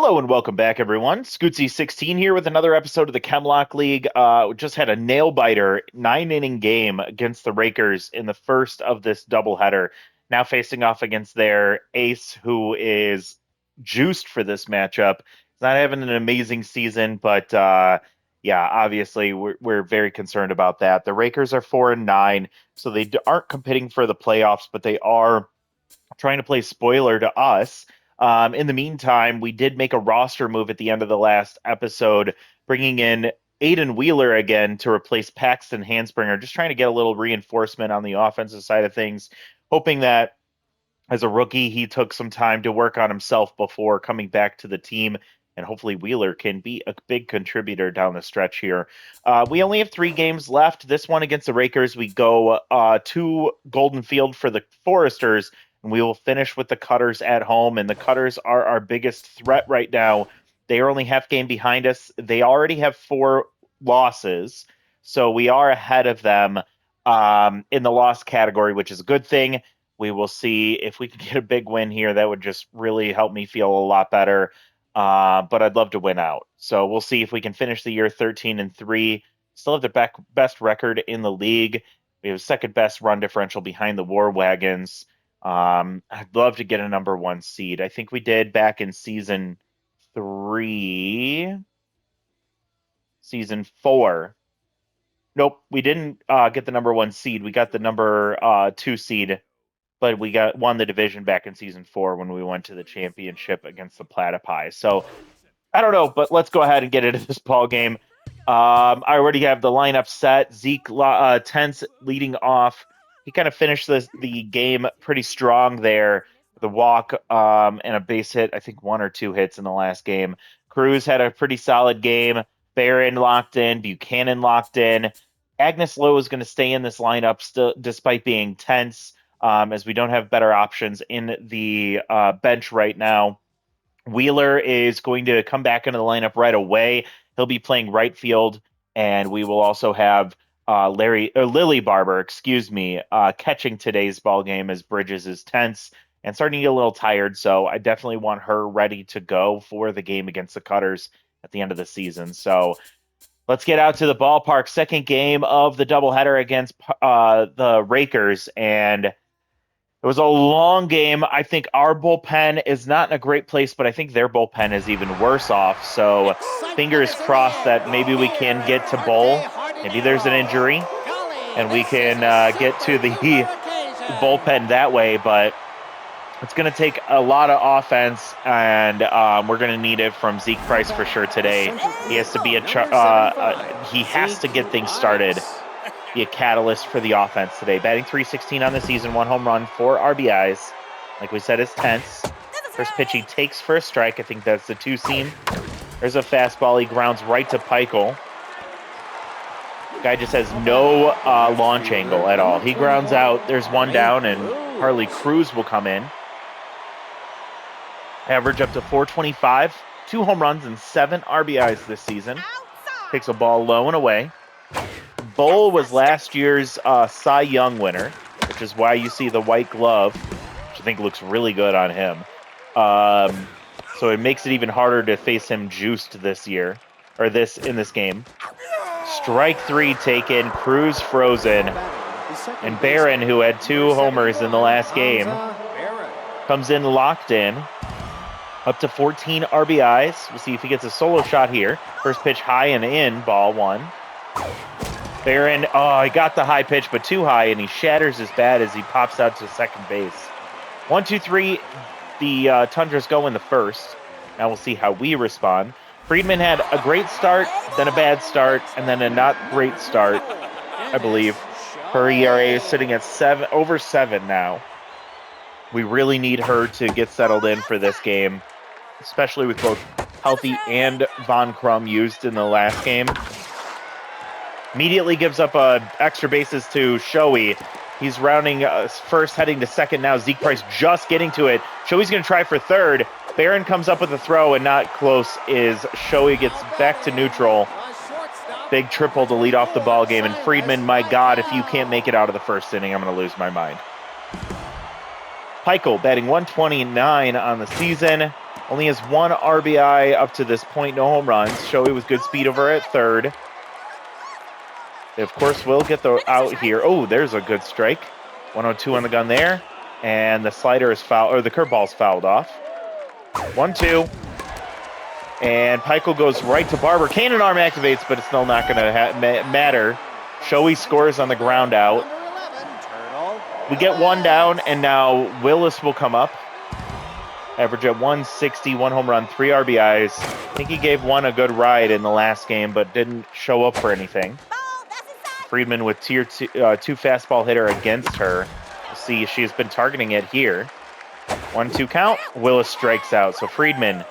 Hello and welcome back, everyone. Scootsy16 here with another episode of the Chem Lock League. We just had a nail-biter 9-inning game against the Rakers in the first of this doubleheader. Now facing off against their ace, who is juiced for this matchup. He's not having an amazing season, but yeah, obviously we're very concerned about that. The Rakers are 4-9, so they aren't competing for the playoffs, but they are trying to play spoiler to us. In the meantime, we did make a roster move at the end of the last episode, bringing in Aiden Wheeler again to replace Paxton Hanspringer, just trying to get a little reinforcement on the offensive side of things, hoping that as a rookie, he took some time to work on himself before coming back to the team, and hopefully Wheeler can be a big contributor down the stretch here. We only have 3 games left. This one against the Rakers, we go to Golden Field for the Foresters, and we will finish with the Cutters at home, and the Cutters are our biggest threat right now. They are only half game behind us. They already have 4 losses, so we are ahead of them in the loss category, which is a good thing. We will see if we can get a big win here. That would just really help me feel a lot better, but I'd love to win out. So we'll see if we can finish the year 13-3. Still have the best record in the league. We have second best run differential behind the War Wagons. I'd love to get a number 1 seed. I think we did back in season 3. Season 4. Nope, we didn't get the number 1 seed. We got the number 2 seed, but we won the division back in season 4 when we went to the championship against the Platypi. So I don't know, but let's go ahead and get into this ball game. I already have the lineup set. Zeke Tense leading off. He kind of finished the game pretty strong there. The walk and a base hit, I think 1 or 2 hits in the last game. Cruz had a pretty solid game. Barron locked in. Buchanan locked in. Agnes Lowe is going to stay in this lineup still, despite being tense, as we don't have better options in the bench right now. Wheeler is going to come back into the lineup right away. He'll be playing right field, and we will also have Lily Barber, catching today's ball game as Bridges is tense and starting to get a little tired. So I definitely want her ready to go for the game against the Cutters at the end of the season. So let's get out to the ballpark. Second game of the doubleheader against the Rakers, and it was a long game. I think our bullpen is not in a great place, but I think their bullpen is even worse off. So fingers crossed that maybe we can get to bowl. Maybe there's an injury, and we can get to the bullpen that way. But it's going to take a lot of offense, and we're going to need it from Zeke Price for sure today. He has to be he has to get things started. Be a catalyst for the offense today. Batting .316 on the season, 1 home run, 4 RBIs. Like we said, is tense. First pitch he takes for a strike. I think that's the 2-seam. There's a fastball. He grounds right to Peichel. Guy just has no launch angle at all. He grounds out. There's 1 down, and Harley Cruz will come in. Average up to .425. 2 home runs and 7 RBIs this season. Takes a ball low and away. Bull was last year's Cy Young winner, which is why you see the white glove, which I think looks really good on him. So it makes it even harder to face him juiced this year, or in this game. Strike 3 taken, Cruz frozen, and Barron, who had 2 homers in the last game, comes in locked in, up to 14 RBIs. We'll see if he gets a solo shot here. First pitch high and in, ball 1. Barron, he got the high pitch, but too high, and he shatters his bat as he pops out to second base. 1-2-3, the Tundras go in the first. Now we'll see how we respond. Friedman had a great start, then a bad start, and then a not great start, I believe. Her ERA is sitting at over 7 now. We really need her to get settled in for this game, especially with both Healthy and Von Crum used in the last game. Immediately gives up extra bases to Shoei. He's rounding first, heading to second now. Zeke Price just getting to it. Shoei's going to try for third. Barron comes up with a throw, and not close is Shoei gets back to neutral. Big triple to lead off the ball game. And Friedman, my God, if you can't make it out of the first inning, I'm going to lose my mind. Peichel batting .129 on the season. Only has 1 RBI up to this point, no home runs. Shohei with good speed over at third. They, of course, will get the out here. Oh, there's a good strike. 102 on the gun there. And the slider is fouled, or the curveball's fouled off. 1-2. And Peichel goes right to Barber. Cannon arm activates, but it's still not going to matter. Shohei scores on the ground out. We get 1 down, and now Willis will come up. Average at 160, 1 home run, 3 RBIs. I think he gave 1 a good ride in the last game, but didn't show up for anything. Friedman with tier 2 fastball hitter against her. See, she has been targeting it here. 1-2 count. Willis strikes out. So Friedman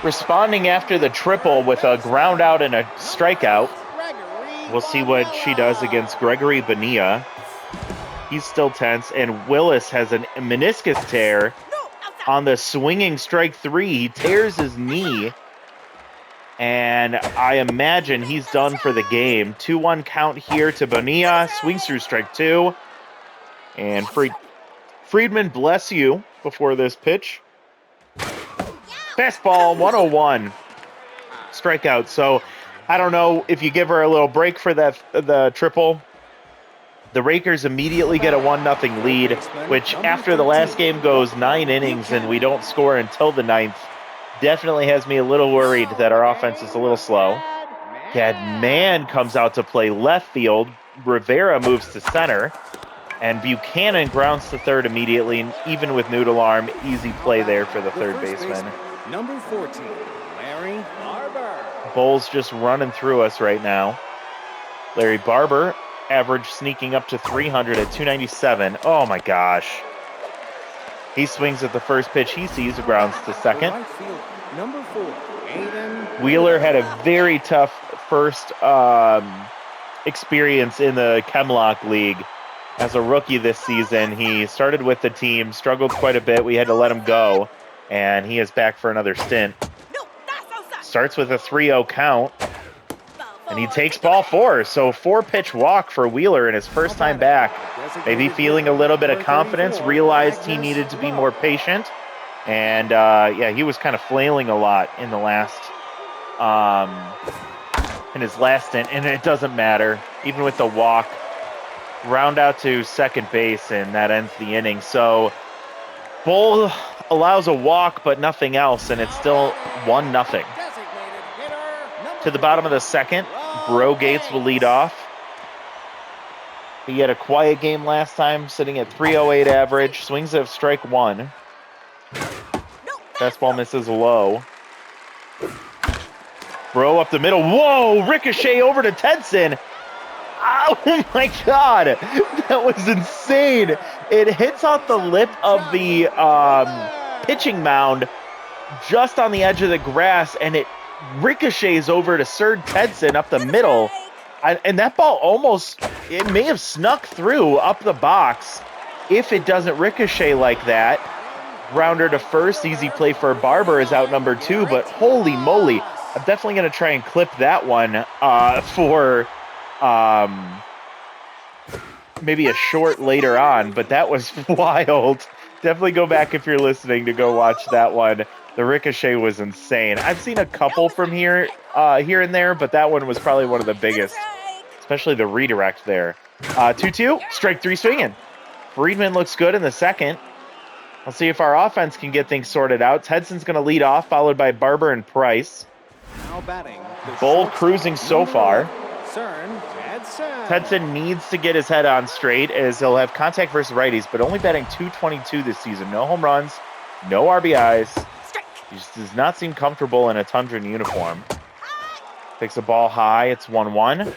responding after the triple with a ground out and a strikeout. We'll see what she does against Gregory Bonilla. He's still tense, and Willis has a meniscus tear on the swinging strike 3. He tears his knee, and I imagine he's done for the game. 2-1 count here to Bonilla. Swings through strike 2. And Friedman, bless you, before this pitch. Fastball, 101. Strikeout. So I don't know if you give her a little break for the triple. The Rakers immediately get a 1-0 lead, which after the last game goes 9 innings and we don't score until the 9th, definitely has me a little worried that our offense is a little slow. Gadman comes out to play left field. Rivera moves to center. And Buchanan grounds to third immediately, even with noodle arm. Easy play there for the third baseman. Number 14, Larry Barber. Bowles just running through us right now. Larry Barber, average sneaking up to 300 at 297. Oh my gosh. He swings at the first pitch he sees, grounds to second. Number 4, Aiden Wheeler had a very tough first experience in the Chem Lock League. As a rookie this season, he started with the team, struggled quite a bit. We had to let him go, and he is back for another stint. Starts with a 3-0 count, and he takes ball 4. So 4-pitch walk for Wheeler in his first time back. Maybe feeling a little bit of confidence, realized he needed to be more patient. And, yeah, he was kind of flailing a lot in the last, in his last stint, and it doesn't matter. Even with the walk, round out to second base, and that ends the inning. So Bull allows a walk, but nothing else, and it's still 1-0. To the bottom of the second, Bro Gates will lead off. He had a quiet game last time, sitting at 308 average. Swings at strike 1. Fastball misses low. Bro up the middle. Whoa! Ricochet over to Tedson. Oh my God, that was insane. It hits off the lip of the pitching mound just on the edge of the grass, and it ricochets over to Sir Tedson up the middle. And that ball almost, it may have snuck through up the box if it doesn't ricochet like that. Grounder to first, easy play for Barber is out number 2, but holy moly, I'm definitely going to try and clip that one for maybe a short later on, but that was wild. Definitely go back if you're listening to go watch that one. The ricochet was insane. I've seen a couple from here and there, but that one was probably one of the biggest, especially the redirect there. 2-2, strike 3 swinging. Friedman looks good in the second. Let's see if our offense can get things sorted out. Tedson's going to lead off, followed by Barber and Price. Now batting. Bull cruising so far. Tedson. Tedson needs to get his head on straight as he'll have contact versus righties, but only batting .222 this season. No home runs, no RBIs. He just does not seem comfortable in a Tundra uniform. Takes the ball high. It's 1-1.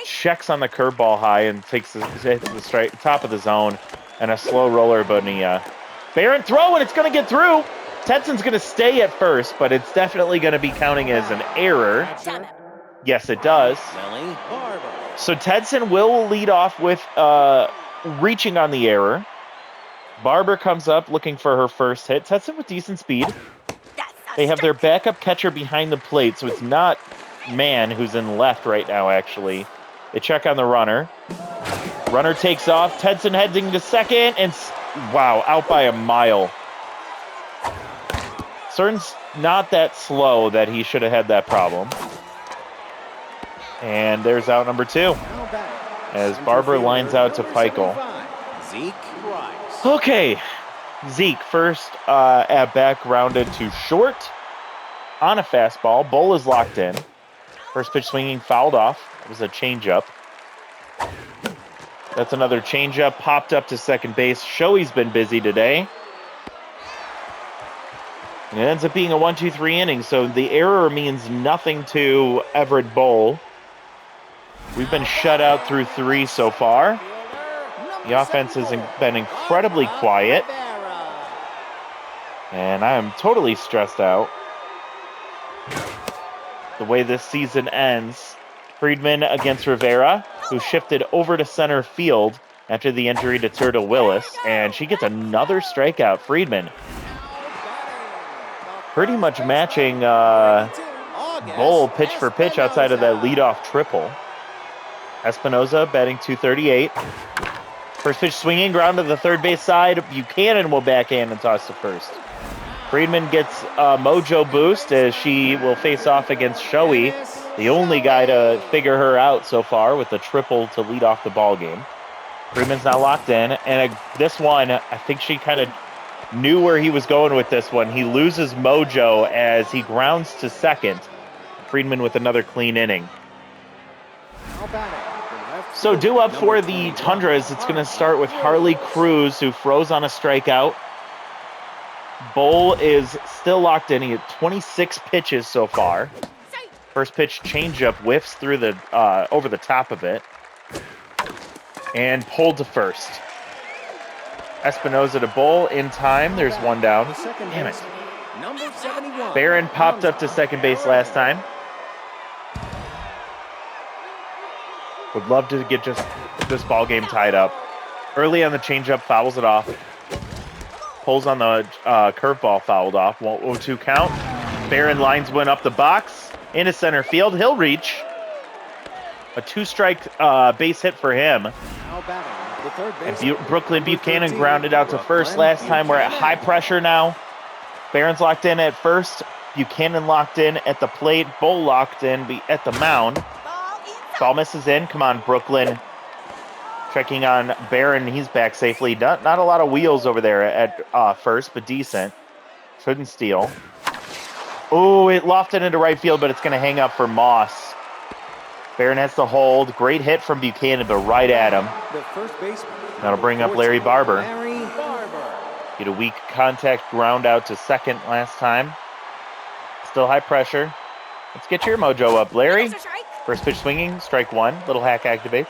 Checks on the curveball high and hits the straight top of the zone. And a slow roller Bonilla. Barron throw, and it's going to get through. Tedson's going to stay at first, but it's definitely going to be counting as an error. Yes, it does. So Tedson will lead off with reaching on the error. Barber comes up looking for her first hit. Tedson with decent speed. They have their backup catcher behind the plate, so it's not Mann, who's in left right now, actually. They check on the runner. Runner takes off. Tedson heading to second, and wow, out by a mile. CERN's not that slow that he should have had that problem. And there's out number 2. Now batting. As Center Barber fielder, lines out to number Peichel. 75, Zeke Rice. Okay, Zeke first at bat grounded to short on a fastball. Bull is locked in. First pitch swinging fouled off. It was a changeup. That's another changeup. Popped up to second base. Shoei's been busy today. And it ends up being a 1-2-3 inning, so the error means nothing to Everett Bull. We've been shut out through 3 so far. The offense has been incredibly quiet. And I am totally stressed out. The way this season ends. Friedman against Rivera, who shifted over to center field after the injury to Turtle Willis. And she gets another strikeout. Friedman pretty much matching Bull pitch for pitch outside of that leadoff triple. Espinoza batting .238. First pitch swinging, ground to the third base side. Buchanan will backhand and toss to first. Friedman gets a mojo boost as she will face off against Shoei, the only guy to figure her out so far with the triple to lead off the ball game. Friedman's now locked in, and this one, I think she kind of knew where he was going with this one. He loses mojo as he grounds to second. Friedman with another clean inning. So due up for the Tundras, it's going to start with Harley Cruz, who froze on a strikeout. Bull is still locked in. He had 26 pitches so far. First pitch changeup whiffs through the over the top of it. And pulled to first. Espinoza to Bull in time. There's one down. Damn it. Barron popped up to second base last time. Would love to get just this ball game tied up. Early on the changeup, fouls it off. Pulls on the curveball, fouled off. 1-2 count. Barron lines one up the box into center field. He'll reach. A 2-strike base hit for him. And Brooklyn Buchanan grounded out to first last time. We're at high pressure now. Barron's locked in at first. Buchanan locked in at the plate. Bull locked in at the mound. Ball misses in. Come on, Brooklyn. Checking on Barron. He's back safely. Not a lot of wheels over there at first, but decent. Couldn't steal. Oh, it lofted into right field, but it's going to hang up for Moss. Barron has to hold. Great hit from Buchanan, but right at him. That'll bring up Larry Barber. Get a weak contact ground out to second last time. Still high pressure. Let's get your mojo up, Larry. First pitch swinging, strike one. Little hack activates.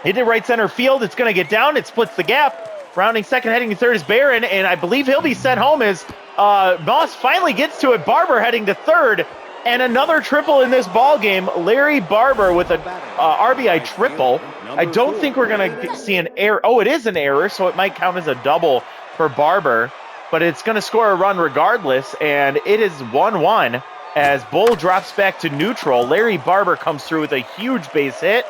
Hit it right center field. It's going to get down. It splits the gap. Rounding second, heading to third is Barron, and I believe he'll be sent home as Moss finally gets to it. Barber heading to third, and another triple in this ball game. Larry Barber with a RBI triple. I don't think we're going to see an error. Oh, it is an error, so it might count as a double for Barber, but it's going to score a run regardless, and it is 1-1 as Bull drops back to neutral. Larry Barber comes through with a huge base hit.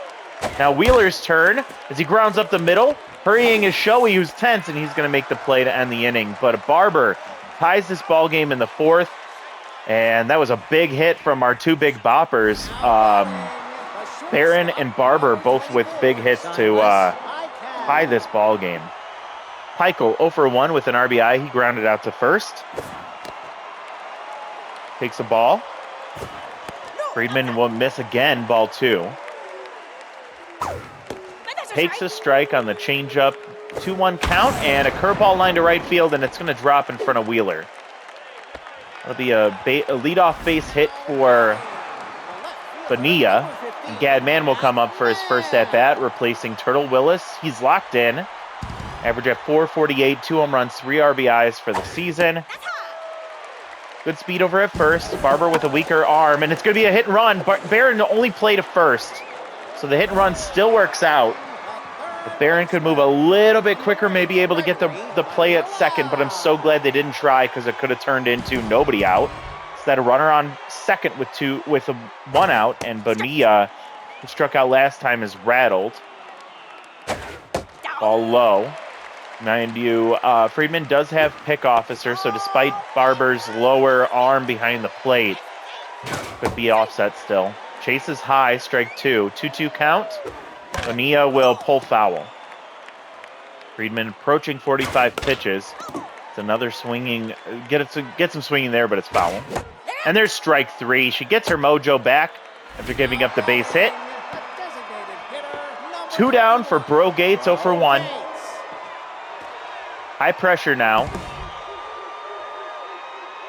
Now Wheeler's turn as he grounds up the middle. Hurrying is Shoei, who's tense, and he's going to make the play to end the inning. But Barber ties this ball game in the fourth, and that was a big hit from our two big boppers. Barron and Barber both with big hits to tie this ball game. Peichel 0 for 1 with an RBI. He grounded out to first. Takes a ball. Friedman will miss again, ball 2. Takes a strike on the changeup. 2-1 count and a curveball line to right field, and it's going to drop in front of Wheeler. That'll be a leadoff base hit for Bonilla. And Gadman will come up for his first at-bat, replacing Turtle Willis. He's locked in. Average at .448, 2 home runs, 3 RBIs for the season. Good speed over at first. Barber with a weaker arm, and it's going to be a hit and run. Barron only played to first, so the hit and run still works out. If Barron could move a little bit quicker, maybe able to get the play at second, but I'm so glad they didn't try because it could have turned into nobody out. Instead, a runner on second with a 1 out, and Bonilla, who struck out last time, is rattled. Ball low. Mind you, Friedman does have pick officer, so despite Barber's lower arm behind the plate, could be offset still. Chase is high, strike 2. 2-2 count. Bonilla will pull foul. Friedman approaching 45 pitches. It's another swinging, get some swinging there, but it's foul. And there's strike 3. She gets her mojo back after giving up the base hit. 2 down for Bro Gates, 0 for 1. High pressure now.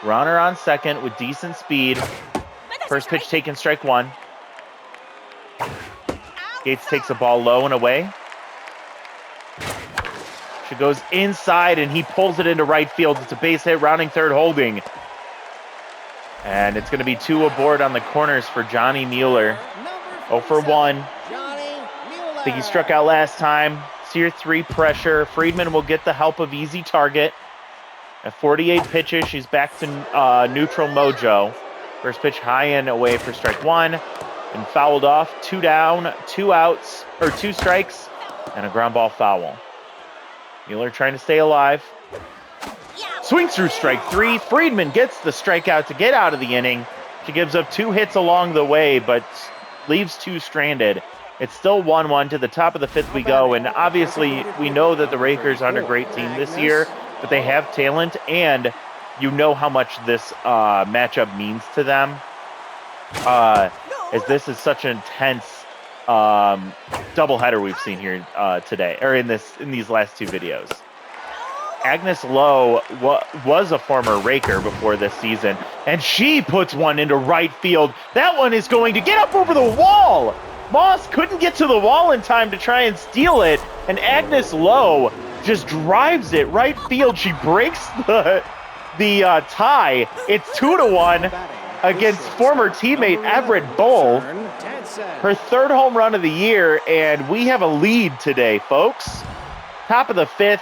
Runner on second with decent speed. First pitch taken, strike 1. Gates takes the ball low and away. She goes inside, and he pulls it into right field. It's a base hit, rounding third, holding. And it's going to be 2 aboard on the corners for Johnny Mueller. 0 for 1. I think he struck out last time. Tier 3 pressure. Friedman will get the help of easy target. At 48 pitches, she's back to neutral mojo. First pitch high and away for strike 1. And fouled off. 2 down, 2 outs, or 2 strikes, and a ground ball foul. Mueller trying to stay alive. Swings through strike 3. Friedman gets the strikeout to get out of the inning. She gives up 2 hits along the way, but leaves 2 stranded. It's still 1-1 to the top of the 5th we go, and obviously we know that the Rakers aren't a great team this year, but they have talent, and you know how much this matchup means to them, as this is such an intense doubleheader we've seen here today, or in these last 2 videos. Agnes Lowe was a former Raker before this season, and she puts one into right field. That one is going to get up over the wall. Moss couldn't get to the wall in time to try and steal it, and Agnes Lowe just drives it right field. She breaks the tie. It's 2-1 against former teammate Everett Bull. Her 3rd home run of the year, and we have a lead today, folks. Top of the 5th.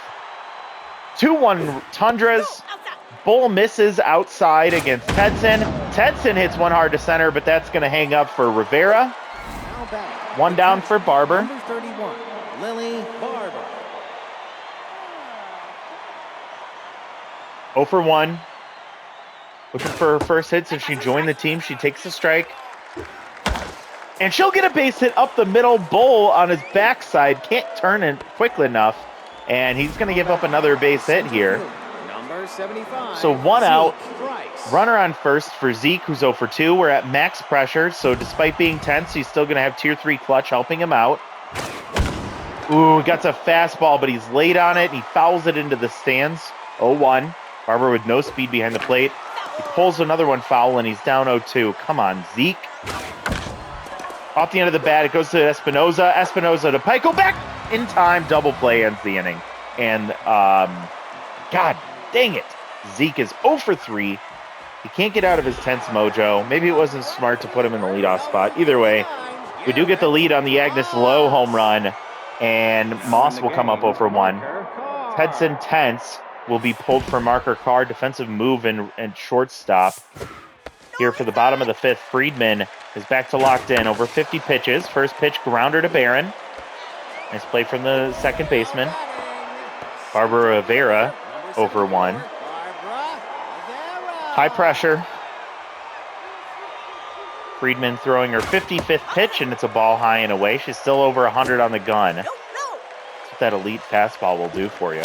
2-1 Tundras. Bull misses outside against Tedson. Tedson hits one hard to center, but that's going to hang up for Rivera. 1 down for Barber. Number 31, Lily Barber. 0 for 1. Looking for her first hit since she joined the team. She takes a strike. And she'll get a base hit up the middle. Bull on his backside. Can't turn it quickly enough. And he's going to give up another base hit here. Number 75. So 1 out. Runner on first for Zeke, who's 0 for 2. We're at max pressure, so despite being tense, he's still going to have tier 3 clutch helping him out. Ooh, gets a fastball, but he's late on it. He fouls it into the stands. 0-1. Barber with no speed behind the plate. He pulls another one foul, and he's down 0-2. Come on, Zeke. Off the end of the bat, it goes to Espinoza. Espinoza to Pike. Go back in time. Double play ends the inning. And, God dang it. Zeke is 0 for 3. He can't get out of his tense mojo. Maybe it wasn't smart to put him in the leadoff spot. Either way, we do get the lead on the Agnes Lowe home run, and Moss will come up 0 for 1. Tedson tense will be pulled for marker card. Defensive move and shortstop. Here for the bottom of the 5th, Friedman is back to locked in. Over 50 pitches. First pitch, grounder to Barron. Nice play from the second baseman. Barbara Rivera, 0 for 1. High pressure. Friedman throwing her 55th pitch, and it's a ball high and away. She's still over 100 on the gun. That's what that elite fastball will do for you,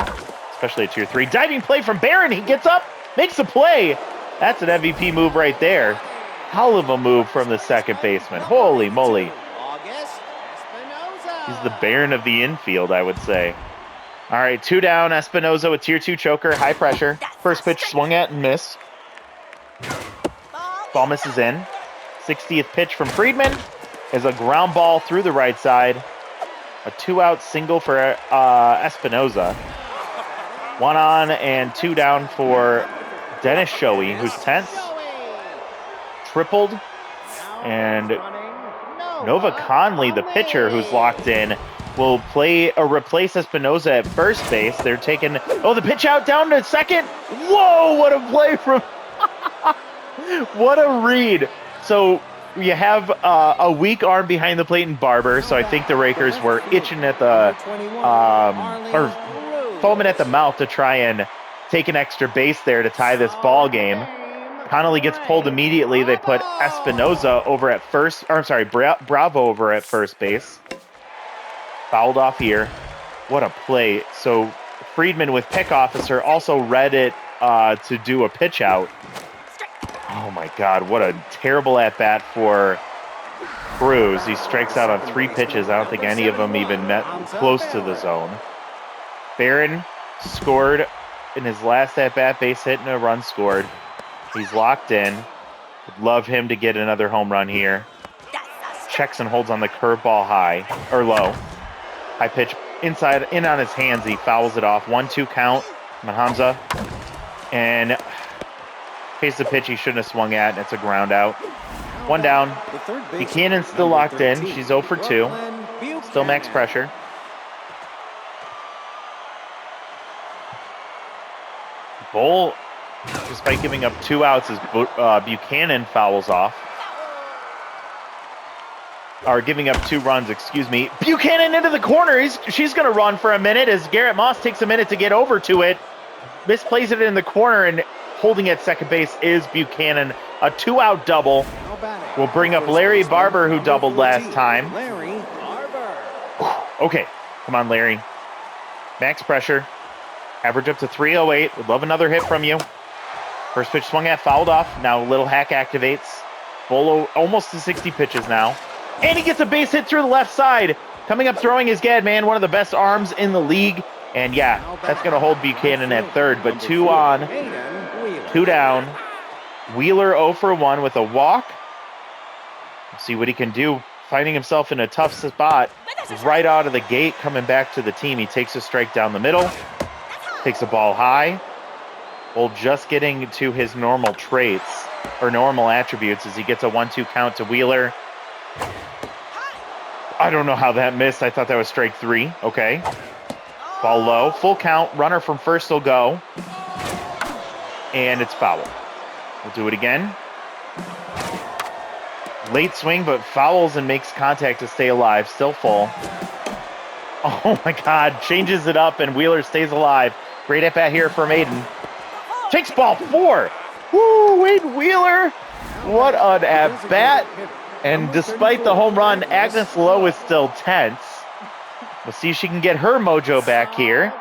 especially at tier 3. Diving play from Barron. He gets up, makes a play. That's an MVP move right there. Hell of a move from the second baseman. Holy moly. He's the Barron of the infield, I would say. All right, 2 down. Espinoza with tier 2 choker, high pressure. First pitch swung at and missed. Ball misses in. 60th pitch from Friedman is a ground ball through the right side. A 2-out single for Espinoza. 1 on and 2 down for Dennis Shoei, who's tense. Tripled. And Nova Conley, the pitcher who's locked in, will replace Espinoza at first base. They're taking, the pitch out down to second. Whoa, what a play from, what a read. So you have a weak arm behind the plate in Barber, so I think the Rakers were itching at the, or foaming at the mouth to try and take an extra base there to tie this ball game. Connolly gets pulled immediately. They put Espinoza over at first, or I'm sorry, Bravo over at first base. Fouled off here. What a play. So Friedman with pick officer also read it to do a pitch out. Oh my God, what a terrible at-bat for Cruz. He strikes out on 3 pitches. I don't think any of them even met close to the zone. Barron scored in his last at-bat, base hit and a run scored. He's locked in. Would love him to get another home run here. Checks and holds on the curveball high, or low. High pitch inside, in on his hands. He fouls it off. 1-2 count. Mahamza. And pays the pitch he shouldn't have swung at, and it's a ground out. 1 down. Buchanan's still locked in. She's 0 for 2. Still max pressure. Bull, despite giving up 2 outs, as Buchanan fouls off. Or giving up 2 runs, excuse me. Buchanan into the corner. She's going to run for a minute as Garrett Moss takes a minute to get over to it. Misplays it in the corner, and holding at second base is Buchanan. A 2-out double will bring up Larry Barber, who doubled last time. Okay, come on, Larry. Max pressure. Average up to 308. Would love another hit from you. First pitch swung at, fouled off. Now Little Hack activates. Bolo almost to 60 pitches now. And he gets a base hit through the left side. Coming up throwing is Gadman, one of the best arms in the league. And yeah, that's going to hold Buchanan at third. But 2 on, 2 down. Wheeler 0 for 1 with a walk. Let's see what he can do. Finding himself in a tough spot right out of the gate, coming back to the team. He takes a strike down the middle. Takes a ball high. Well, just getting to his normal traits or normal attributes as he gets a 1-2 count to Wheeler. I don't know how that missed. I thought that was strike 3. Okay. Ball low. Full count. Runner from first will go. And it's foul. We'll do it again. Late swing, but fouls and makes contact to stay alive. Still full. Oh my God. Changes it up and Wheeler stays alive. Great at bat here for Maiden. Takes ball 4. Woo, Wade Wheeler. What an at bat. And despite the home run, Agnes Lowe is still tense. We'll see if she can get her mojo back here.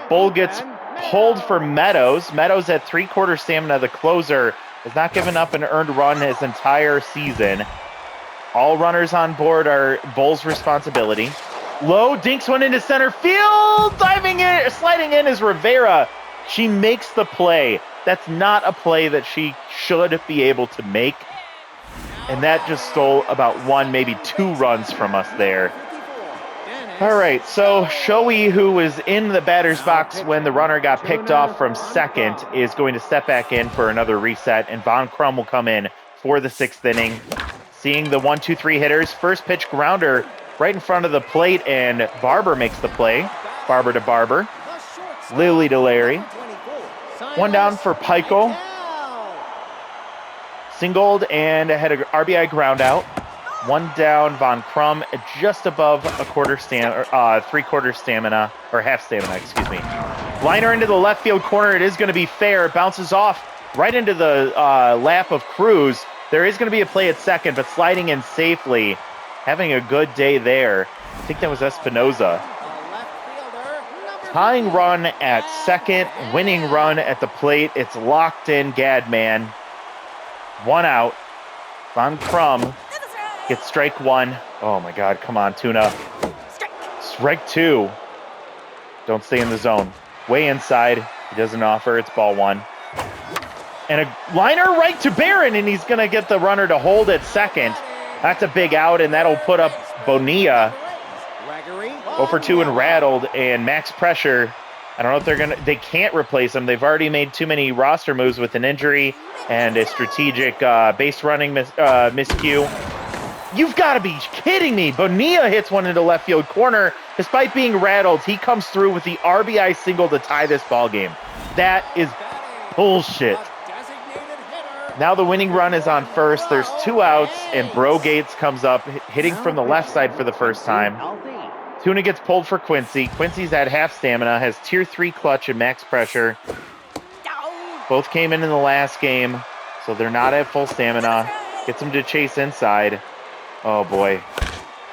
Bull gets pulled for Meadows. Meadows at 3/4 stamina. The closer has not given up an earned run his entire season. All runners on board are Bull's responsibility. Lowe dinks one into center field. Diving in, sliding in is Rivera. She makes the play. That's not a play that she should be able to make. And that just stole about 1, maybe 2 runs from us there. All right, so Shoei, who was in the batter's box when the runner got picked off from second, is going to step back in for another reset, and Von Crum will come in for the 6th inning. Seeing the 1-2-3 hitters, first pitch grounder right in front of the plate, and Barber makes the play. Barber to Barber. Lily to Larry. 1 down for Pico. Singled and had a RBI ground out. 1 down, Von Crum, just above a 3/4 stamina, or half stamina, excuse me. Liner into the left field corner. It is going to be fair. It bounces off right into the lap of Cruz. There is going to be a play at second, but sliding in safely. Having a good day there. I think that was Espinoza. Tying run at second, winning run at the plate. It's locked in, Gadman. 1 out. Von Crum gets strike 1. Oh my God, come on, Tuna. Strike 2. Don't stay in the zone. Way inside. He doesn't offer. It's ball 1. And a liner right to Barron, and he's going to get the runner to hold at second. That's a big out, and that'll put up Bonilla. 0 for 2 and rattled, and max pressure. I don't know if they can't replace him. They've already made too many roster moves with an injury and a strategic base running miscue. You've got to be kidding me. Bonilla hits one into left field corner. Despite being rattled, he comes through with the RBI single to tie this ball game. That is bullshit. Now the winning run is on first. There's 2 outs, and Bro Gates comes up, hitting from the left side for the first time. Tuna gets pulled for Quincy. Quincy's at half stamina, has tier 3 clutch and max pressure. Both came in the last game, so they're not at full stamina. Gets him to chase inside. Oh boy.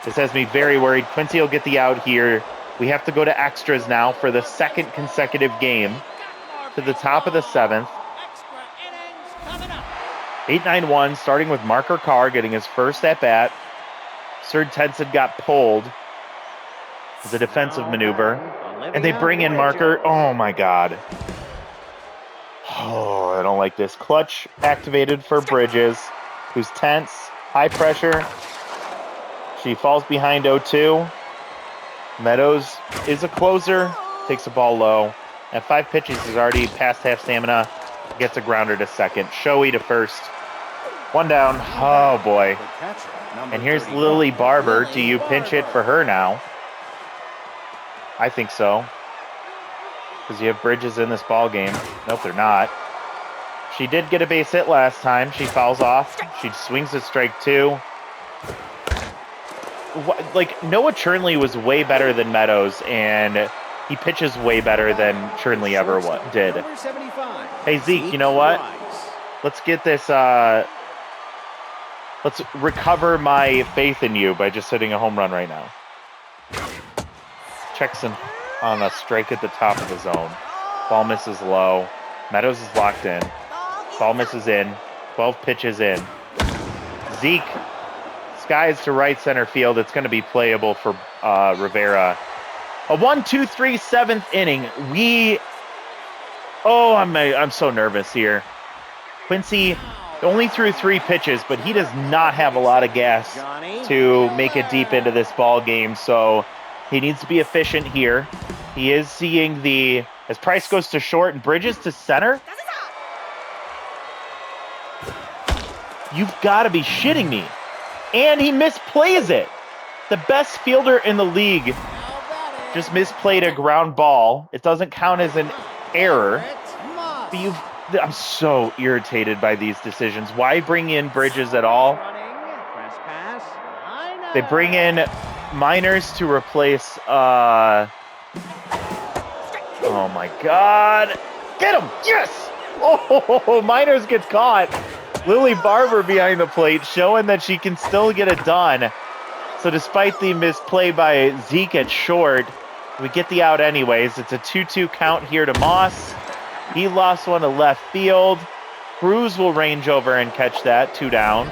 This has me very worried. Quincy will get the out here. We have to go to extras now for the second consecutive game to the top of the 7th. 8-9-1, starting with Marker Carr getting his first at-bat. Sir Tenson got pulled. It's a defensive maneuver. And they bring in Marker. Oh, my God. Oh, I don't like this. Clutch activated for Bridges, who's tense. High pressure. She falls behind 0-2. Meadows is a closer. Takes the ball low. At 5 pitches, is already past half stamina. Gets a grounder to second. Showy to first. 1 down. Oh, boy. And here's Lily Barber. Do you pinch hit for her now? I think so. Because you have Bridges in this ball game. Nope, they're not. She did get a base hit last time. She fouls off. She swings at strike 2. Like, Noah Chernley was way better than Meadows, and he pitches way better than Chernley ever did. Hey, Zeke, you know what? Let's get this, let's recover my faith in you by just hitting a home run right now. Checks in on a strike at the top of the zone. Ball misses low. Meadows is locked in. Ball misses in. 12 pitches in. Zeke skies to right center field. It's going to be playable for Rivera. A 1-2-3 7th inning. I'm so nervous here. Quincy only threw 3 pitches, but he does not have a lot of gas to make it deep into this ball game. So he needs to be efficient here. He is seeing as Price goes to short and Bridges to center. You've got to be shitting me. And he misplays it. The best fielder in the league just misplayed a ground ball. It doesn't count as an error. But I'm so irritated by these decisions. Why bring in Bridges at all? They bring in Miners to replace... oh my God. Get him! Yes! Oh, Miners gets caught. Lily Barber behind the plate, showing that she can still get it done. So despite the misplay by Zeke at short, we get the out anyways. It's a 2-2 count here to Moss. He lost one to left field. Cruz will range over and catch that. 2 down.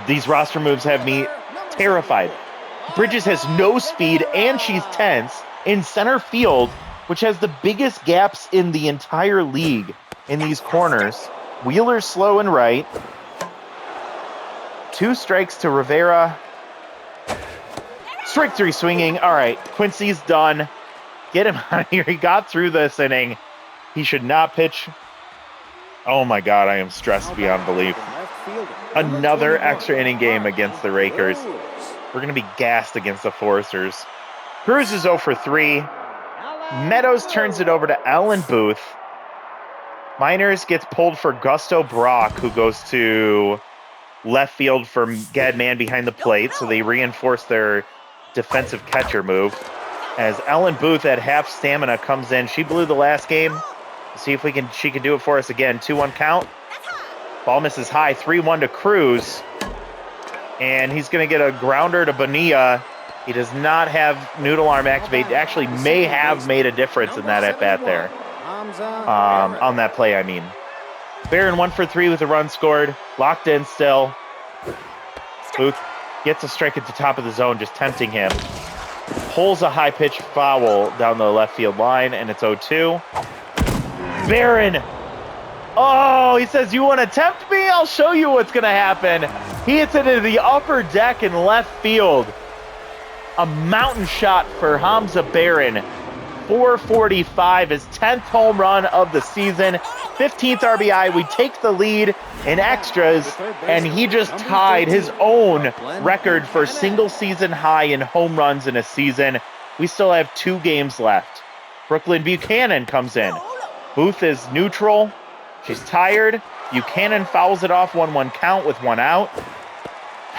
These roster moves have me terrified. Bridges has no speed and she's tense in center field, which has the biggest gaps in the entire league in these corners. Wheeler's slow and right. 2 strikes to Rivera. Strike 3 swinging. All right, Quincy's done. Get him out of here. He got through this inning. He should not pitch. Oh my God, I am stressed beyond belief. Another extra inning game against the Rakers. We're going to be gassed against the Foresters. Cruz is 0 for 3. Meadows turns it over to Ellen Booth. Miners gets pulled for Gusto Brock, who goes to left field for Gadman behind the plate, so they reinforce their defensive catcher move. As Ellen Booth at half stamina comes in, she blew the last game. See if she can do it for us again. 2-1 count. Ball misses high. 3-1 to Cruz. And he's going to get a grounder to Bonilla. He does not have noodle arm activate. Actually may have made a difference in that at-bat there. On that play, I mean. Barron 1 for 3 with a run scored. Locked in still. Booth gets a strike at the top of the zone, just tempting him. Pulls a high-pitch foul down the left field line, and it's 0-2. Barron. Oh, he says, you want to tempt me? I'll show you what's going to happen. He hits it into the upper deck in left field. A mountain shot for Hamza Barron. 445, his 10th home run of the season. 15th RBI. We take the lead in extras, and he just tied his own record for single season high in home runs in a season. We still have 2 games left. Brooklyn Buchanan comes in. Booth is neutral. She's tired. Buchanan fouls it off 1-1 count with 1 out.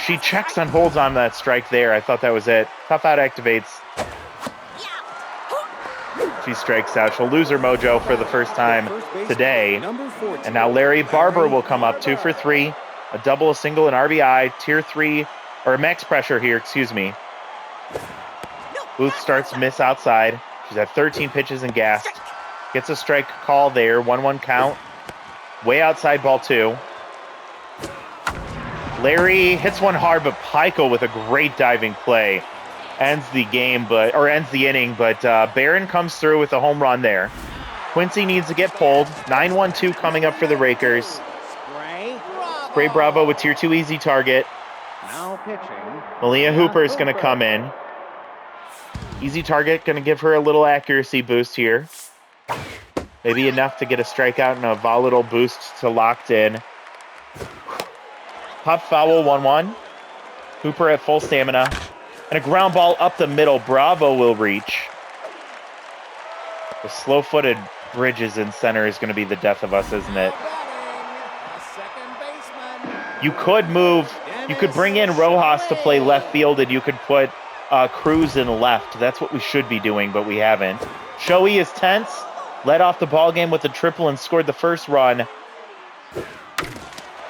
She checks and holds on that strike there. I thought that was it. Tough out activates. She strikes out. She'll lose her mojo for the first time today. And now Larry Barber will come up 2 for 3. A double, a single, an RBI. Tier 3, or max pressure here, excuse me. Booth starts to miss outside. She's at 13 pitches and gassed. Gets a strike call there. 1-1 count. Way outside, ball 2. Larry hits one hard, but Pikel with a great diving play ends the game, ends the inning. But Barron comes through with a home run there. Quincy needs to get pulled. 9-1-2 coming up for the Rakers. Gray Bravo with tier 2 easy target. Now pitching. Malia Hooper is going to come in. Easy target, going to give her a little accuracy boost here. Maybe enough to get a strikeout and a volatile boost to locked in. Pop foul 1-1. Hooper at full stamina. And a ground ball up the middle. Bravo will reach. The slow-footed Bridges in center is going to be the death of us, isn't it? You could bring in Rojas to play left field, and you could put Cruz in left. That's what we should be doing, but we haven't. Shoei is tense. Led off the ball game with a triple and scored the first run.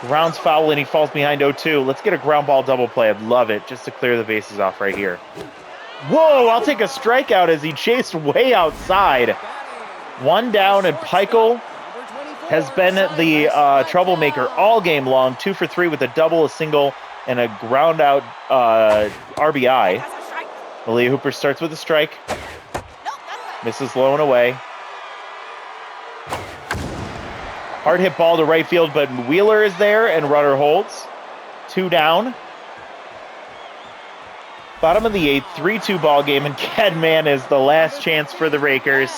Grounds foul, and he falls behind 0-2. Let's get a ground ball double play. I'd love it, just to clear the bases off right here. Whoa, I'll take a strikeout as he chased way outside. 1 down, and Pikel has been the troublemaker all game long. 2 for 3 with a double, a single, and a ground out RBI. Malia Hooper starts with a strike. Misses low and away. Hard hit ball to right field, but Wheeler is there, and Rudder holds. 2 down. Bottom of the 8th, 3-2 ball game, and Kedman is the last chance for the Rakers.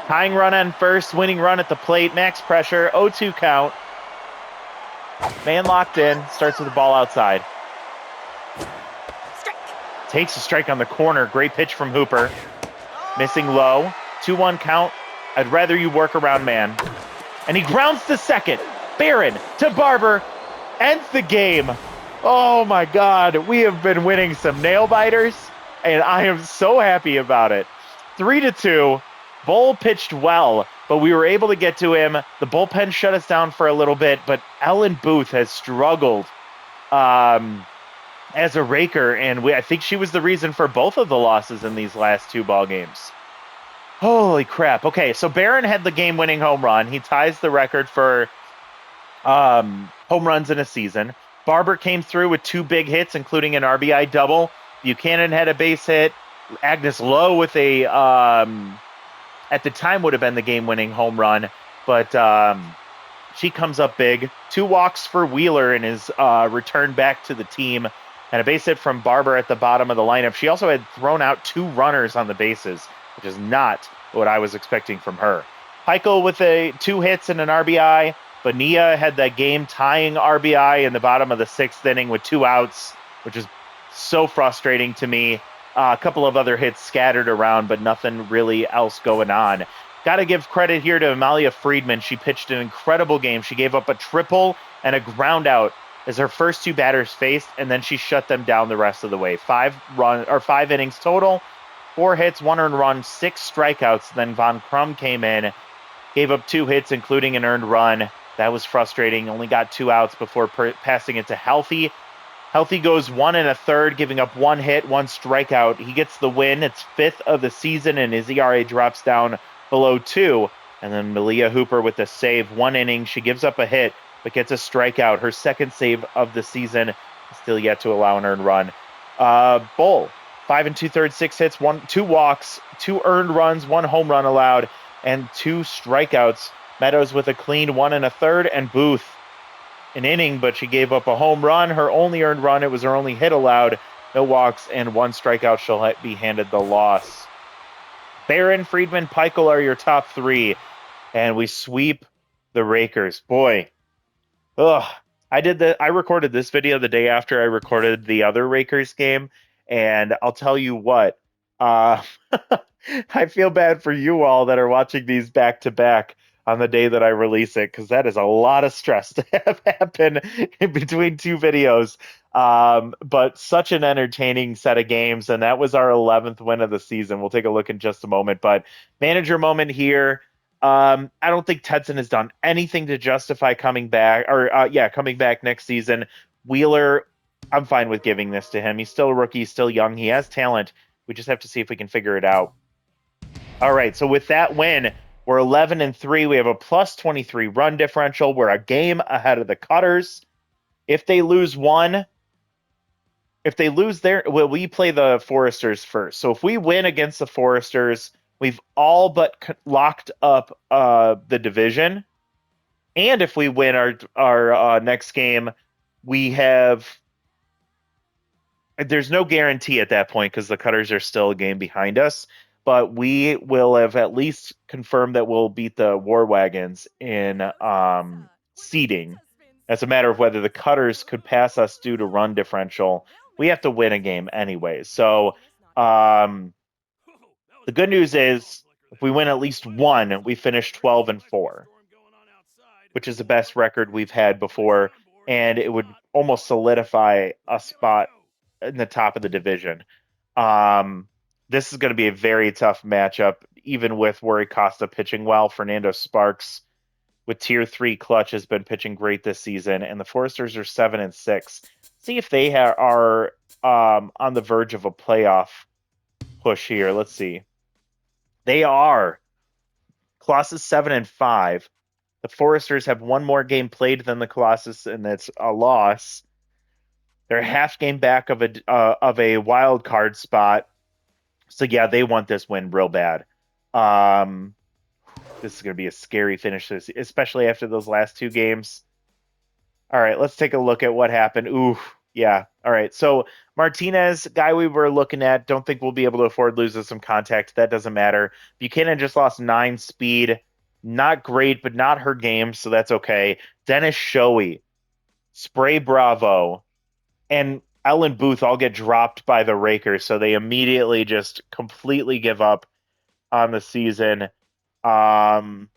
Tying run on first, winning run at the plate, max pressure, 0-2 count. Man locked in, starts with the ball outside. Takes a strike on the corner, great pitch from Hooper. Missing low, 2-1 count. I'd rather you work around man. And he grounds to second. Barron to Barber, ends the game. Oh my God, we have been winning some nail biters, and I am so happy about it. 3-2. Bull pitched well, but we were able to get to him. The bullpen shut us down for a little bit, but Ellen Booth has struggled as a Raker, and I think she was the reason for both of the losses in these last 2 ball games. Holy crap. Okay, so Barron had the game-winning home run. He ties the record for home runs in a season. Barber came through with 2 big hits, including an RBI double. Buchanan had a base hit. Agnes Lowe with a, at the time would have been the game-winning home run, but she comes up big. 2 walks for Wheeler in his return back to the team, and a base hit from Barber at the bottom of the lineup. She also had thrown out 2 runners on the bases, which is not what I was expecting from her. Pikel with 2 hits and an RBI. Bonilla had that game-tying RBI in the bottom of the 6th inning with 2 outs, which is so frustrating to me. A couple of other hits scattered around, but nothing really else going on. Got to give credit here to Amalia Friedman. She pitched an incredible game. She gave up a triple and a ground out as her first 2 batters faced, and then she shut them down the rest of the way. 5 innings total. 4 hits, 1 earned run, 6 strikeouts. Then Von Crum came in, gave up 2 hits, including an earned run. That was frustrating. Only got 2 outs before passing it to Healthy. Healthy goes 1 1/3, giving up 1 hit, 1 strikeout. He gets the win. It's 5th of the season, and his ERA drops down below 2. And then Malia Hooper with a save. 1 inning. She gives up a hit, but gets a strikeout. Her 2nd save of the season. Still yet to allow an earned run. Bull. 5 2/3, 6 hits, 2 walks, 2 earned runs, 1 home run allowed, and 2 strikeouts. Meadows with a clean 1 1/3, and Booth an inning, but she gave up a home run. Her only earned run, it was her only hit allowed. No walks and 1 strikeout. She'll be handed the loss. Barron, Friedman, Pikel are your top 3, and we sweep the Rakers. Boy, I recorded this video the day after I recorded the other Rakers game. And I'll tell you what, I feel bad for you all that are watching these back to back. on the day that I release it, because that is a lot of stress to have happen in between two videos. But such an entertaining set of games, and that was our 11th win of the season. We'll take a look in just a moment, but manager moment here. I don't think Tedson has done anything to justify coming back, or coming back next season. Wheeler, I'm fine with giving this to him. He's still a rookie, still young. He has talent. We just have to see if we can figure it out. All right, so with that win, we're 11-3. We have a plus 23 run differential. We're a game ahead of the Cutters. If they lose well, we play the Foresters first. So if we win against the Foresters, we've all but locked up the division. And if we win our next game, we have. There's no guarantee at that point because the Cutters are still a game behind us. But we will have at least confirmed that we'll beat the War Wagons in seeding. As a matter of whether the Cutters could pass us due to run differential, we have to win a game anyway. So the good news is if we win at least one, we finish 12-4, which is the best record we've had before, and it would almost solidify a spot in the top of the division. This is going to be a very tough matchup, even with Worry Costa pitching well. Fernando Sparks with tier 3 clutch has been pitching great this season, and the Foresters are 7-6. See if they are on the verge of a playoff push here. Let's see. They are. Colossus 7-5. The Foresters have one more game played than the Colossus, and that's a loss. They're a half game back of a wild card spot. So yeah, they want this win real bad. This is going to be a scary finish, especially after those last two games. All right, let's take a look at what happened. Ooh, yeah. All right, so Martinez, guy we were looking at, don't think we'll be able to afford losing some contact. That doesn't matter. Buchanan just lost 9 speed. Not great, but not her game, so that's okay. Dennis Shoei, Spray Bravo, and Ellen Booth all get dropped by the Rakers, so they immediately just completely give up on the season after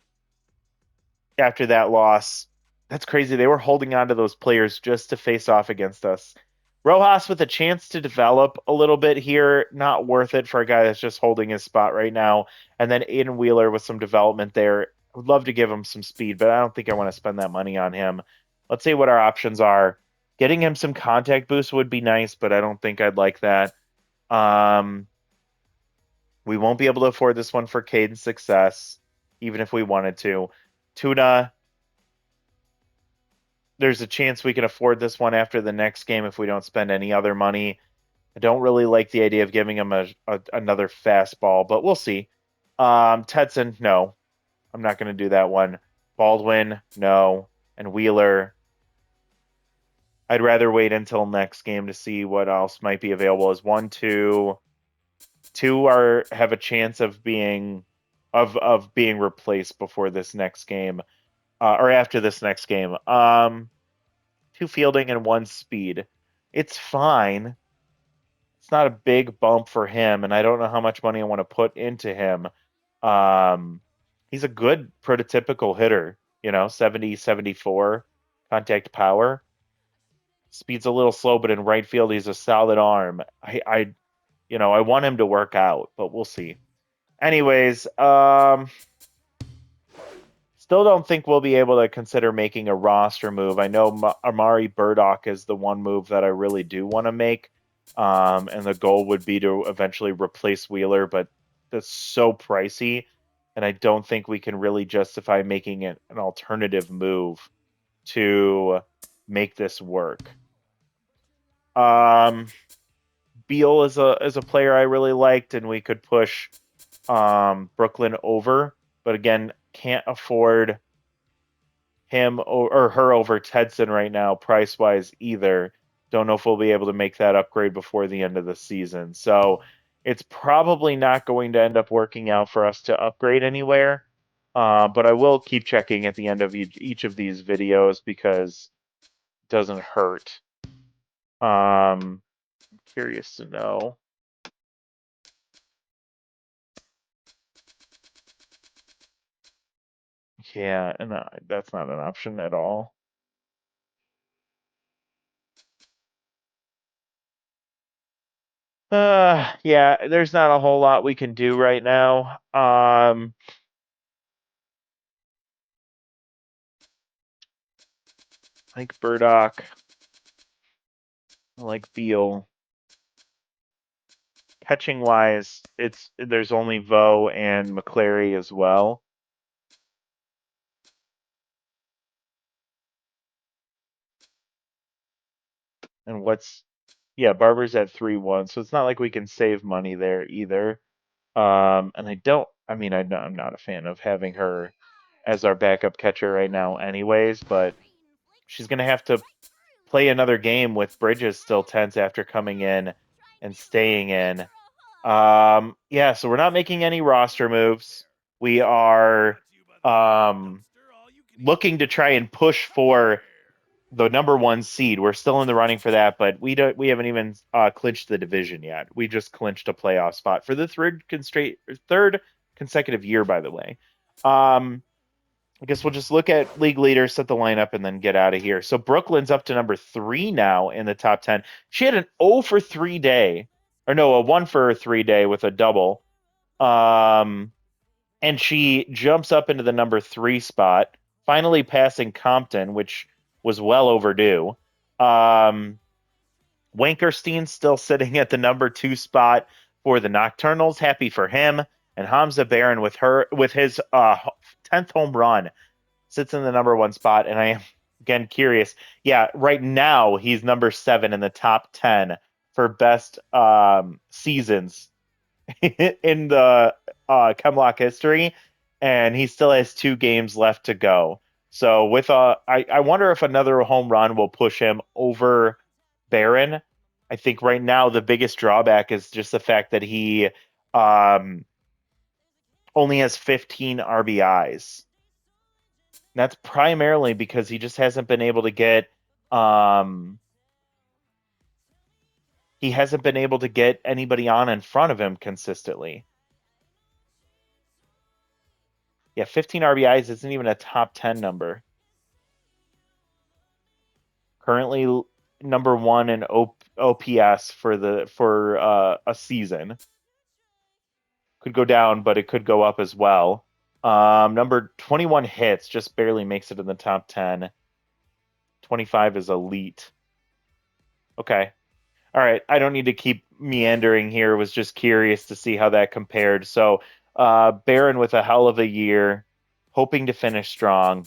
that loss. That's crazy. They were holding on to those players just to face off against us. Rojas with a chance to develop a little bit here. Not worth it for a guy that's just holding his spot right now. And then Aiden Wheeler with some development there. I would love to give him some speed, but I don't think I want to spend that money on him. Let's see what our options are. Getting him some contact boost would be nice, but I don't think I'd like that. We won't be able to afford this one for Cadence success, even if we wanted to. Tuna, there's a chance we can afford this one after the next game if we don't spend any other money. I don't really like the idea of giving him another fastball, but we'll see. Tedson, no. I'm not going to do that one. Baldwin, no. And Wheeler, I'd rather wait until next game to see what else might be available. As 1, 2 have a chance of being replaced before this next game, or after this next game. 2 fielding and 1 speed. It's fine. It's not a big bump for him, and I don't know how much money I want to put into him. He's a good prototypical hitter, 70, 74 contact power. Speed's a little slow, but in right field, he's a solid arm. I want him to work out, but we'll see. Anyways, still don't think we'll be able to consider making a roster move. I know Amari Burdock is the one move that I really do want to make, and the goal would be to eventually replace Wheeler, but that's so pricey, and I don't think we can really justify making it an alternative move to make this work. Beal is a player I really liked, and we could push Brooklyn over, but again, can't afford him or her over Tedson right now, price wise either. Don't know if we'll be able to make that upgrade before the end of the season. So it's probably not going to end up working out for us to upgrade anywhere. But I will keep checking at the end of each of these videos because it doesn't hurt. Curious to know. Yeah, and that's not an option at all. Yeah, there's not a whole lot we can do right now. Like Burdock, like Beal. Catching wise, there's only Vo and McClary as well. And yeah, Barber's at 3-1, so it's not like we can save money there either. And I'm not a fan of having her as our backup catcher right now anyways, but she's gonna have to play another game with Bridges still tense after coming in and staying in. Yeah, so we're not making any roster moves. We are looking to try and push for the number 1 seed. We're still in the running for that, but we haven't even clinched the division yet. We just clinched a playoff spot for the third consecutive year, by the way. I guess we'll just look at league leaders, set the lineup, and then get out of here. So Brooklyn's up to number 3 now in the top 10. She had an 0 for 3 day, or no, a 1 for 3 day with a double. And she jumps up into the number 3 spot, finally passing Compton, which was well overdue. Wankerstein's still sitting at the number 2 spot for the Nocturnals. Happy for him. And Hamza Barron with his 10th home run sits in the number 1 spot. And I am again curious. Yeah, right now he's number 7 in the top 10 for best seasons in the Chem Lock history, and he still has 2 games left to go. So I wonder if another home run will push him over Barron. I think right now the biggest drawback is just the fact that he only has 15 RBIs. That's primarily because he just hasn't been able to get anybody on in front of him consistently. Yeah, 15 RBIs isn't even a top 10 number. Currently number 1 in OPS for a season. Could go down, but it could go up as well. Number 21 hits, just barely makes it in the top 10. 25 is elite. Okay. All right. I don't need to keep meandering here. Was just curious to see how that compared. So Barron with a hell of a year, hoping to finish strong.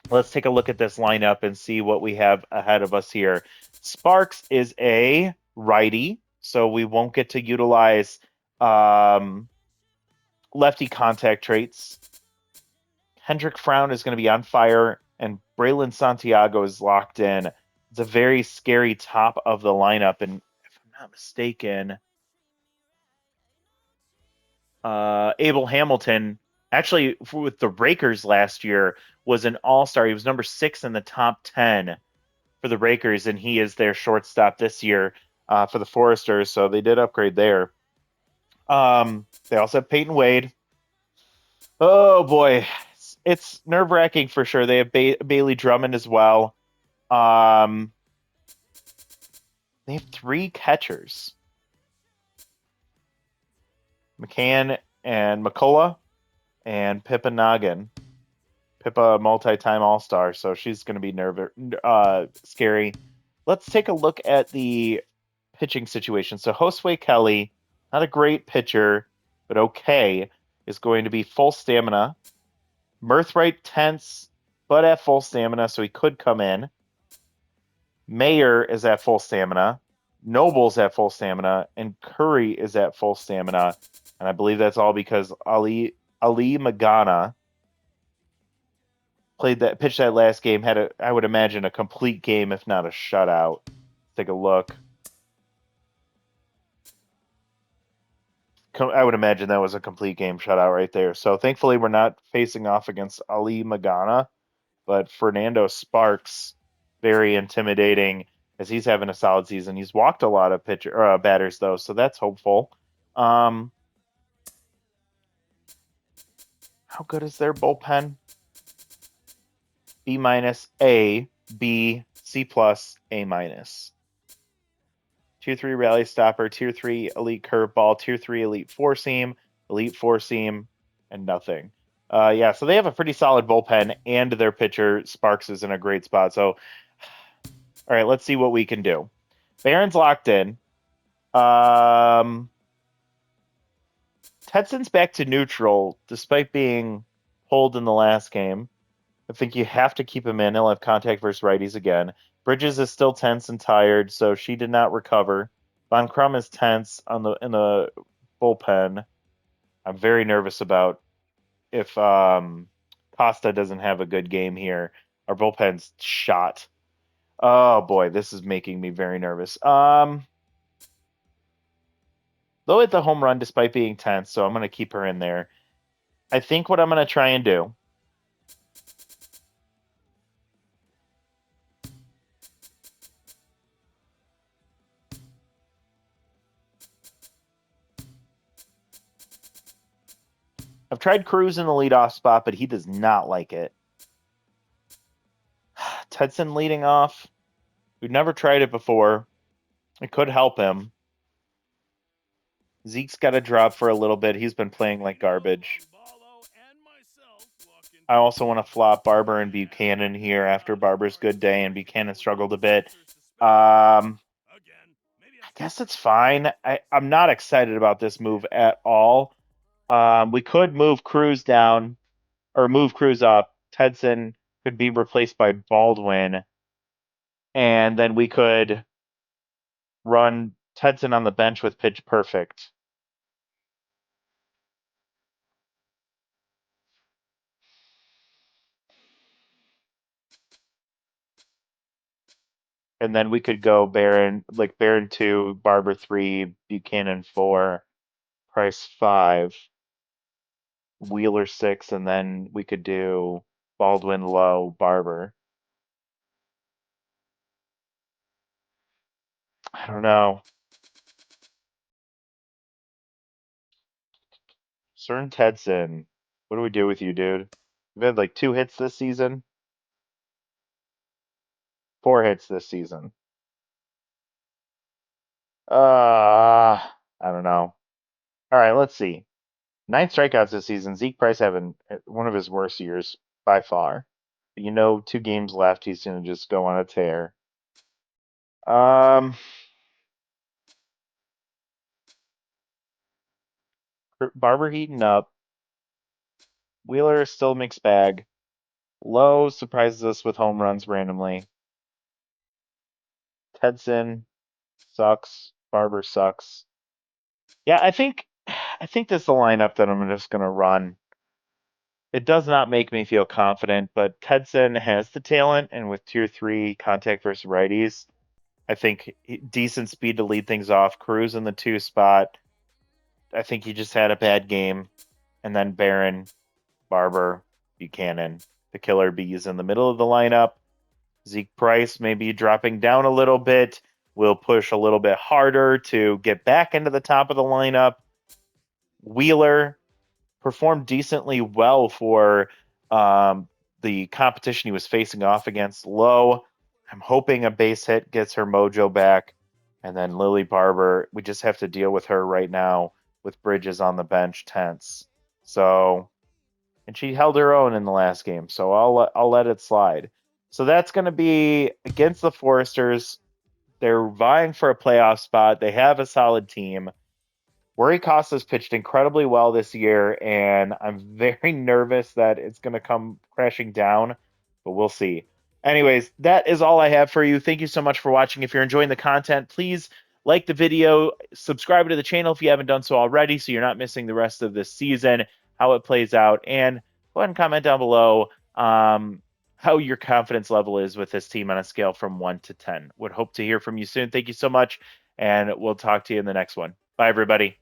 Let's take a look at this lineup and see what we have ahead of us here. Sparks is a righty, so we won't get to utilize lefty contact traits. Hendrik Frown is going to be on fire, and Braylon Santiago is locked in. It's a very scary top of the lineup, and if I'm not mistaken, Abel Hamilton, actually with the Rakers last year, was an all-star. He was number 6 in the top 10 for the Rakers, and he is their shortstop this year for the Foresters, so they did upgrade there. They also have Peyton Wade. Oh boy, it's nerve-wracking for sure. They have Bailey Drummond as well. They have 3 catchers. McCann and McCullough and Pippa Noggin. Pippa, multi-time All-Star, so she's going to be scary. Let's take a look at the pitching situation. So Josue Kelly, not a great pitcher, but okay, is going to be full stamina. Mirthright tense, but at full stamina, so he could come in. Mayer is at full stamina. Noble's at full stamina, and Curry is at full stamina. And I believe that's all because Ali Magana pitched that last game, had I would imagine a complete game, if not a shutout. Take a look. I would imagine that was a complete game shutout right there. So thankfully we're not facing off against Ali Magana, but Fernando Sparks, very intimidating as he's having a solid season. He's walked a lot of batters though, so that's hopeful. How good is their bullpen? B minus, A, B, C plus, A minus. Tier 3 rally stopper, Tier 3 elite curveball, Tier 3 elite four seam, and nothing. Yeah, so they have a pretty solid bullpen, and their pitcher Sparks is in a great spot. So, all right, let's see what we can do. Barron's locked in. Tetson's back to neutral despite being pulled in the last game. I think you have to keep him in. He'll have contact versus righties again. Bridges is still tense and tired, so she did not recover. Von Crum is tense in the bullpen. I'm very nervous about if Costa doesn't have a good game here. Our bullpen's shot. Oh boy, this is making me very nervous. They'll hit the home run despite being tense, so I'm going to keep her in there. I think what I'm going to try and do. I've tried Cruz in the leadoff spot, but he does not like it. Tedson leading off. We've never tried it before. It could help him. Zeke's got to drop for a little bit. He's been playing like garbage. I also want to flop Barber and Buchanan here after Barber's good day, and Buchanan struggled a bit. I guess it's fine. I'm not excited about this move at all. We could move Cruz down or move Cruz up. Tedson could be replaced by Baldwin, and then we could run Tedson on the bench with pitch perfect. And then we could go Barron 2, Barber 3, Buchanan 4, Price 5, Wheeler 6, and then we could do Baldwin low, Barber. I don't know. Cern Tedson, what do we do with you, dude? We've had like 2 hits this season, 4 hits this season. I don't know. All right, let's see. 9 strikeouts this season. Zeke Price having one of his worst years by far. 2 games left. He's gonna just go on a tear. Barber heating up. Wheeler is still a mixed bag. Lowe surprises us with home runs randomly. Tedson sucks. Barber sucks. Yeah, I think this is the lineup that I'm just gonna run. It does not make me feel confident, but Tedson has the talent, and with tier 3 contact versus righties, I think decent speed to lead things off. Cruz in the 2 spot. I think he just had a bad game. And then Barron, Barber, Buchanan, the killer bees in the middle of the lineup. Zeke Price maybe dropping down a little bit. We'll push a little bit harder to get back into the top of the lineup. Wheeler performed decently well for the competition he was facing off against. Low, I'm hoping a base hit gets her mojo back. And then Lily Barber, we just have to deal with her right now with Bridges on the bench, tense. So, and she held her own in the last game, so I'll let it slide. So that's going to be against the Foresters. They're vying for a playoff spot. They have a solid team. Worry Costa's pitched incredibly well this year, and I'm very nervous that it's going to come crashing down, but we'll see. Anyways, that is all I have for you. Thank you so much for watching. If you're enjoying the content, please like the video, subscribe to the channel if you haven't done so already so you're not missing the rest of this season, how it plays out, and go ahead and comment down below how your confidence level is with this team on a scale from 1 to 10. Would hope to hear from you soon. Thank you so much, and we'll talk to you in the next one. Bye, everybody.